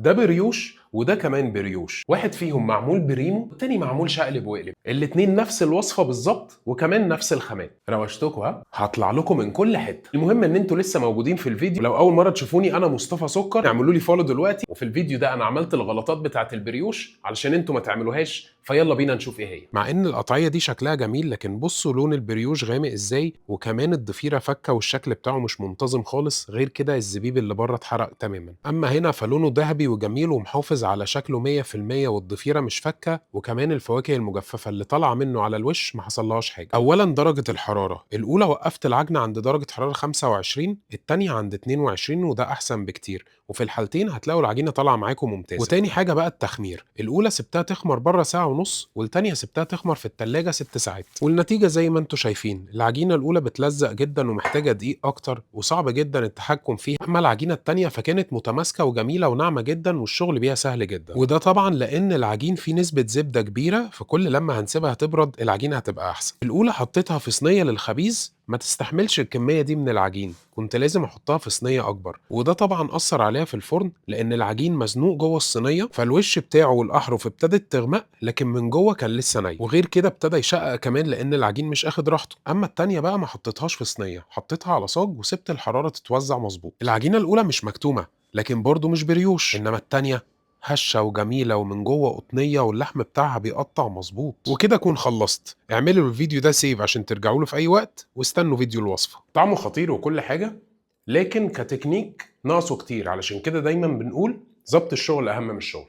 ده بريوش وده كمان بريوش، واحد فيهم معمول بريمو والتاني معمول شقلب وقلب. الاتنين نفس الوصفه بالظبط وكمان نفس الخامات. روشتكوا ها، هطلع لكم من كل حته. المهم ان انتوا لسه موجودين في الفيديو. لو اول مره تشوفوني انا مصطفى سكر اعملوا لي فولو دلوقتي. وفي الفيديو ده انا عملت الغلطات بتاعه البريوش علشان انتوا ما تعملوهاش، فيلا بينا نشوف ايه هي. مع ان القطعيه دي شكلها جميل، لكن بصوا لون البريوش غامق ازاي، وكمان الضفيره فكه والشكل بتاعه مش منتظم خالص. غير كده الزبيب اللي بره اتحرق تماما. اما هنا فلونه ذهبي وجميل ومحافظ على شكله 100%، والضفيره مش فكه، وكمان الفواكه المجففه اللي طالعه منه على الوش ما حصلهاش حاجه. اولا درجه الحراره، الاولى وقفت العجنه عند درجه حراره 25، الثانيه عند 22، وده احسن بكتير. وفي الحالتين هتلاقوا العجينه طالعه معاكم ممتازه. وتاني حاجه بقى التخمير، الاولى سبتها تخمر بره ساعه ونص، والتانيه سبتها تخمر في التلاجة 6 ساعات. والنتيجه زي ما انتم شايفين، العجينه الاولى بتلزق جدا ومحتاجه دقيق اكتر وصعب جدا التحكم فيها. اما العجينه التانيه فكانت متماسكه وجميله وناعمه جدا، والشغل بيها سهل جدا. وده طبعا لان العجين فيه نسبه زبده كبيره، فكل لما هنسيبها تبرد العجينه هتبقى احسن. الاولى حطيتها في صينيه للخبيز ما تستحملش الكميه دي من العجين، كنت لازم احطها في صينيه اكبر، وده طبعا اثر عليها في الفرن لان العجين مزنوق جوه الصينيه، فالوش بتاعه والاحرف ابتدت تغمق لكن من جوه كان لسه ني. وغير كده ابتدى يشقق كمان لان العجين مش اخد راحته. اما التانيه بقى ما حطيتهاش في صينيه، حطيتها على صاج وسبت الحراره تتوزع مظبوط. العجينه الاولى مش مكتومه لكن برضه مش بريوش، انما التانيه هشة وجميلة ومن جوه قطنية واللحم بتاعها بيقطع مظبوط. وكده اكون خلصت. اعملوا الفيديو ده سيف عشان ترجعوا له في اي وقت، واستنوا فيديو الوصفة. طعمه خطير وكل حاجة، لكن كتكنيك ناقصه كتير. علشان كده دايما بنقول ظبط الشغل اهم من الشغل.